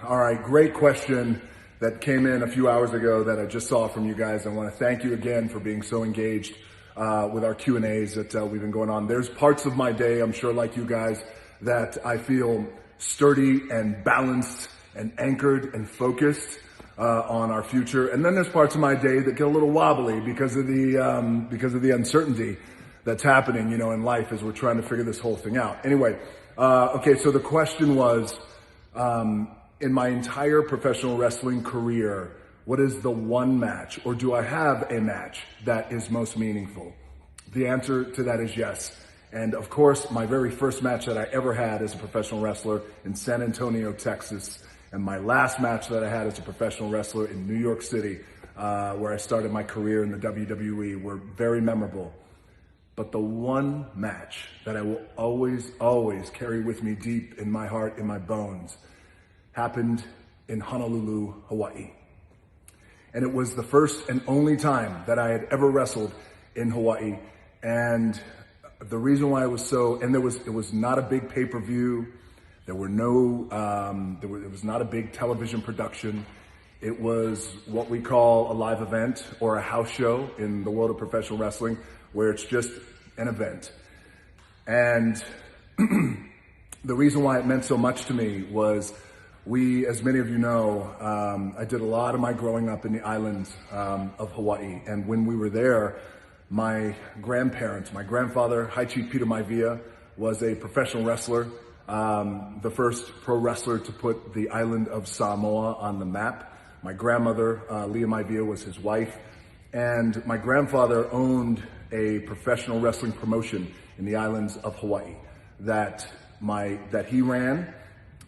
All right, great question that came in a few hours ago that I just saw from you guys. I want to thank you again for being so engaged with our Q&As that we've been going on. There's parts of my day, I'm sure like you guys, that I feel sturdy and balanced and anchored and focused on our future. And then there's parts of my day that get a little wobbly because of the uncertainty that's happening, in life as we're trying to figure this whole thing out. Anyway, okay, so the question was, in my entire professional wrestling career, what is the one match, or do I have a match that is most meaningful? The answer to that is yes. And of course, my very first match that I ever had as a professional wrestler in San Antonio, Texas, and my last match that I had as a professional wrestler in New York City, where I started my career in the WWE, were very memorable. But the one match that I will always, always carry with me deep in my heart, in my bones, happened in Honolulu, Hawaii. And it was the first and only time that I had ever wrestled in Hawaii. And the reason why it was it was not a big pay-per-view. There were no, it was not a big television production. It was what we call a live event or a house show in the world of professional wrestling, where it's just an event. And the reason why it meant so much to me was as many of you know, I did a lot of my growing up in the islands of Hawaii. And when we were there, my grandparents, my grandfather, High Chief Peter Maivia, was a professional wrestler, the first pro wrestler to put the island of Samoa on the map. My grandmother, Leah Maivia, was his wife. And my grandfather owned a professional wrestling promotion in the islands of Hawaii that he ran.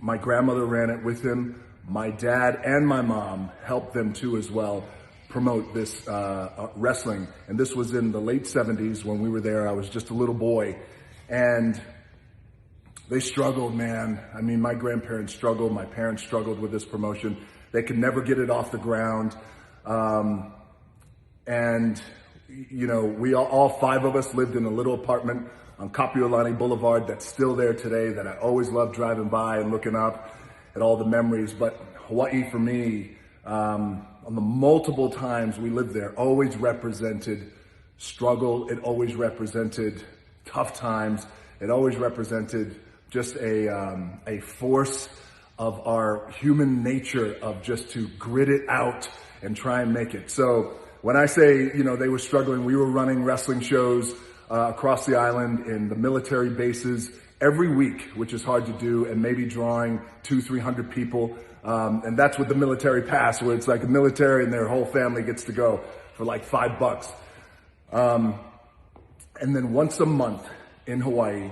My grandmother ran it with him. My dad and my mom helped them too as well promote this wrestling. And this was in the late 70s when we were there. I was just a little boy. And they struggled, man. I mean, my grandparents struggled. My parents struggled with this promotion. They could never get it off the ground. And, we all five of us lived in a little apartment on Kapiolani Boulevard that's still there today, that I always loved driving by and looking up at all the memories. But Hawaii for me, on the multiple times we lived there, always represented struggle. It always represented tough times. It always represented just a force of our human nature of just to grit it out and try and make it. So when I say, they were struggling, we were running wrestling shows across the island in the military bases every week, which is hard to do, and maybe drawing 200-300 people. And that's with the military pass, where it's like a military and their whole family gets to go for like $5. And then once a month in Hawaii,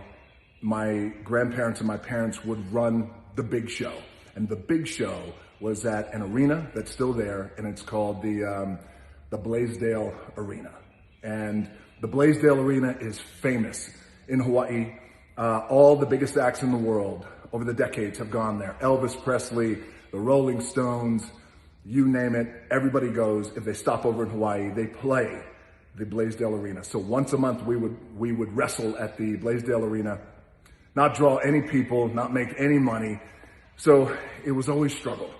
my grandparents and my parents would run the big show. And the big show was at an arena that's still there, and it's called the Blaisdell Arena. And the Blaisdell Arena is famous in Hawaii. All the biggest acts in the world over the decades have gone there. Elvis Presley, the Rolling Stones, you name it, everybody goes. If they stop over in Hawaii, they play the Blaisdell Arena. So once a month we would wrestle at the Blaisdell Arena, not draw any people, not make any money. So it was always struggle.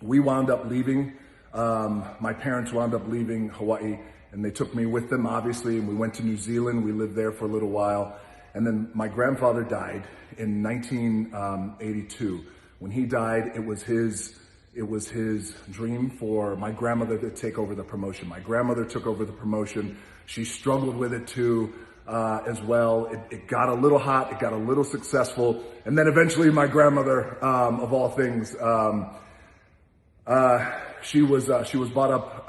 We wound up leaving, my parents wound up leaving Hawaii, and they took me with them, obviously, and we went to New Zealand. We lived there for a little while. And then my grandfather died in 1982. When he died, it was his dream for my grandmother to take over the promotion. My grandmother took over the promotion. She struggled with it too, as well. It got a little hot, it got a little successful. And then eventually my grandmother, of all things, she was brought up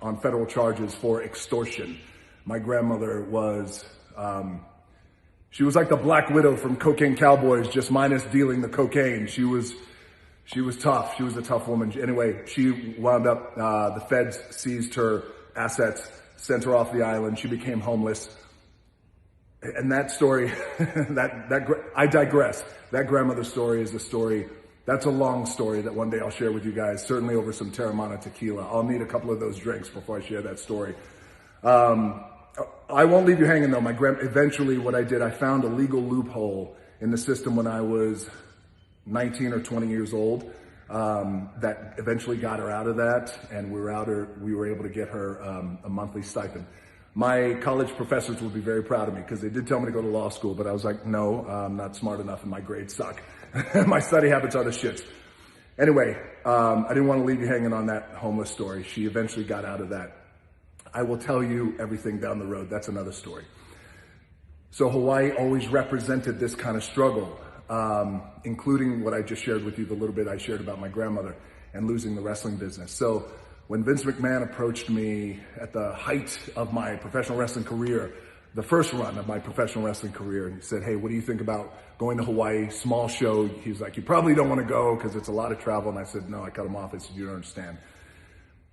on federal charges for extortion. My grandmother was, she was like the Black Widow from Cocaine Cowboys, just minus dealing the cocaine. She was tough. She was a tough woman. Anyway, she wound up, the feds seized her assets, sent her off the island. She became homeless. And that story, I digress. That grandmother story is a story. That's a long story that one day I'll share with you guys, certainly over some Teremana tequila. I'll need a couple of those drinks before I share that story. I won't leave you hanging though. Eventually what I did, I found a legal loophole in the system when I was 19 or 20 years old. that eventually got her out of that, and we were able to get her a monthly stipend. My college professors would be very proud of me because they did tell me to go to law school, but I was like, no, I'm not smart enough and my grades suck. My study habits are the shits. Anyway, I didn't want to leave you hanging on that homeless story. She eventually got out of that. I will tell you everything down the road. That's another story. So Hawaii always represented this kind of struggle, including what I just shared with you, the little bit I shared about my grandmother and losing the wrestling business. So when Vince McMahon approached me at the height of my professional wrestling career, the first run of my professional wrestling career, and he said, hey, what do you think about going to Hawaii, small show? He's like, you probably don't want to go because it's a lot of travel. And I said, no, I cut him off. I said, you don't understand.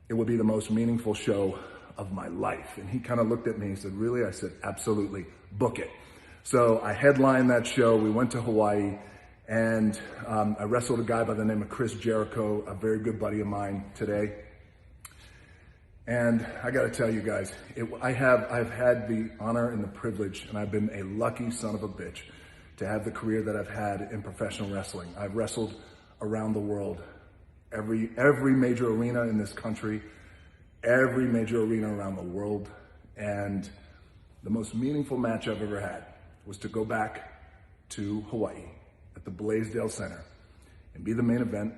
It would be the most meaningful show of my life. And he kind of looked at me and said, really? I said, absolutely, book it. So I headlined that show. We went to Hawaii, and I wrestled a guy by the name of Chris Jericho, a very good buddy of mine today. And I got to tell you guys, I've had the honor and the privilege, and I've been a lucky son of a bitch to have the career that I've had in professional wrestling. I've wrestled around the world, every major arena in this country, every major arena around the world. And the most meaningful match I've ever had was to go back to Hawaii at the Blaisdell Center and be the main event.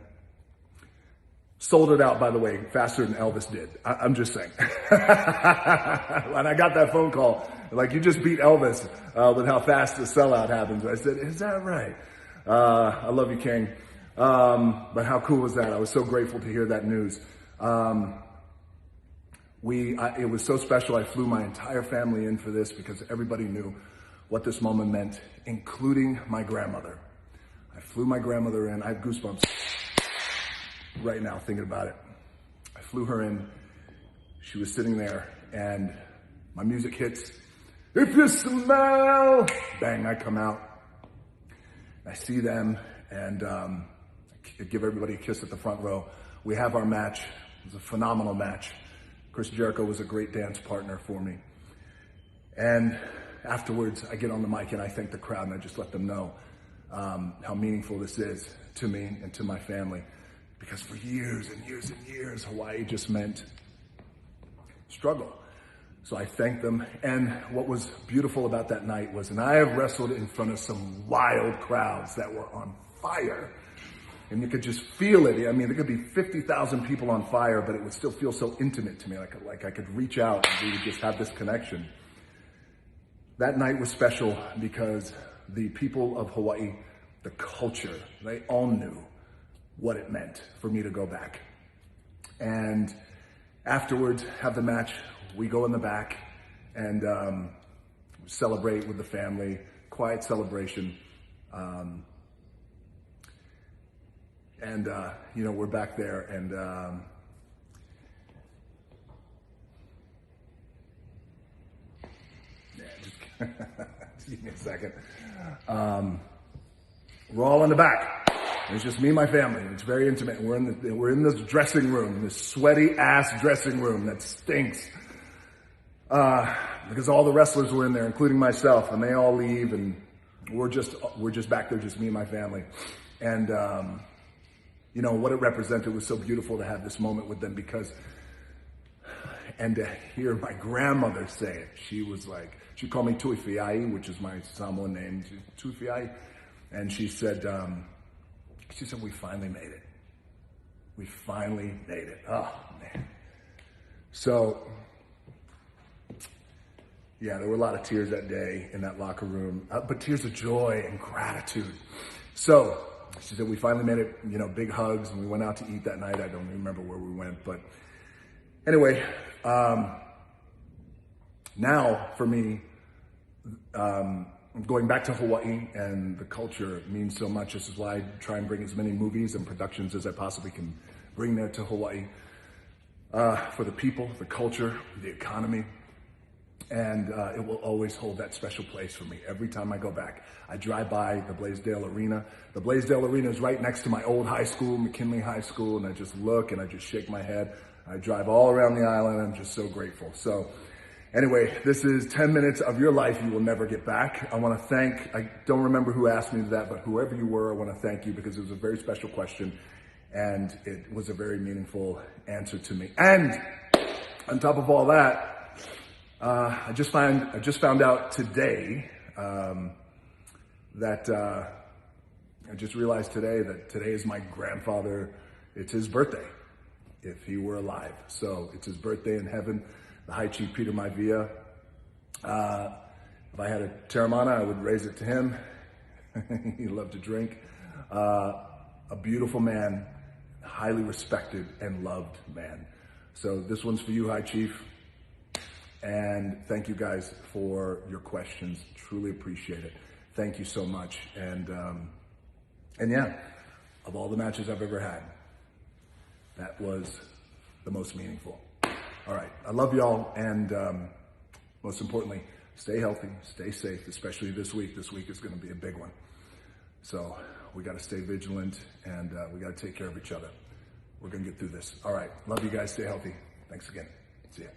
Sold it out, by the way, faster than Elvis did. I'm just saying. When I got that phone call, like, you just beat Elvis with how fast the sellout happens. I said, is that right? I love you, King. But how cool was that? I was so grateful to hear that news. It was so special. I flew my entire family in for this because everybody knew what this moment meant, including my grandmother. I flew my grandmother in. I have goosebumps right now thinking about it. I flew her in. She was sitting there, and my music hits. If you smile, bang, I come out. I see them, and I give everybody a kiss at the front row. We have our match. It was a phenomenal match. Chris Jericho was a great dance partner for me. And afterwards, I get on the mic and I thank the crowd, and I just let them know how meaningful this is to me and to my family. Because for years and years and years, Hawaii just meant struggle. So I thanked them. And what was beautiful about that night was, and I have wrestled in front of some wild crowds that were on fire. And you could just feel it. I mean, there could be 50,000 people on fire, but it would still feel so intimate to me. Like I could reach out and we would just have this connection. That night was special because the people of Hawaii, the culture, they all knew what it meant for me to go back. And afterwards, have the match. We go in the back and celebrate with the family, quiet celebration. We're back there, and just give me a second. We're all in the back. It's just me and my family. It's very intimate. We're in this dressing room, this sweaty ass dressing room that stinks. Because all the wrestlers were in there, including myself, and they all leave, and we're just back there, just me and my family. And what it represented was so beautiful to have this moment with them, and to hear my grandmother say it. She was like, she called me Tuifiai, which is my Samoan name, Tuifiai. And she said, we finally made it. We finally made it. Oh, man. So, yeah, there were a lot of tears that day in that locker room, but tears of joy and gratitude. So, she said, we finally made it, big hugs, and we went out to eat that night. I don't remember where we went, but anyway, now for me, going back to Hawaii and the culture means so much. This is why I try and bring as many movies and productions as I possibly can bring there to Hawaii, for the people, the culture, the economy. And it will always hold that special place for me. Every time I go back, I drive by the Blaisdell Arena. The Blaisdell Arena is right next to my old high school, McKinley High School, and I just look and I just shake my head. I drive all around the island. I'm just so grateful. So anyway, this is 10 minutes of your life you will never get back. I want to thank, I don't remember who asked me that, but whoever you were, I want to thank you because it was a very special question. And it was a very meaningful answer to me. And on top of all that, I just found out today that I just realized today that today is my grandfather. It's his birthday, if he were alive. So it's his birthday in heaven. The High Chief Peter Maivia. If I had a Teremana, I would raise it to him. He loved to drink. A beautiful man, highly respected and loved man. So this one's for you, High Chief. And thank you guys for your questions. Truly appreciate it. Thank you so much. And yeah, of all the matches I've ever had, that was the most meaningful. All right, I love y'all, and most importantly, stay healthy, stay safe, especially this week. This week is going to be a big one. So we got to stay vigilant, and we got to take care of each other. We're going to get through this. All right, love you guys. Stay healthy. Thanks again. See ya.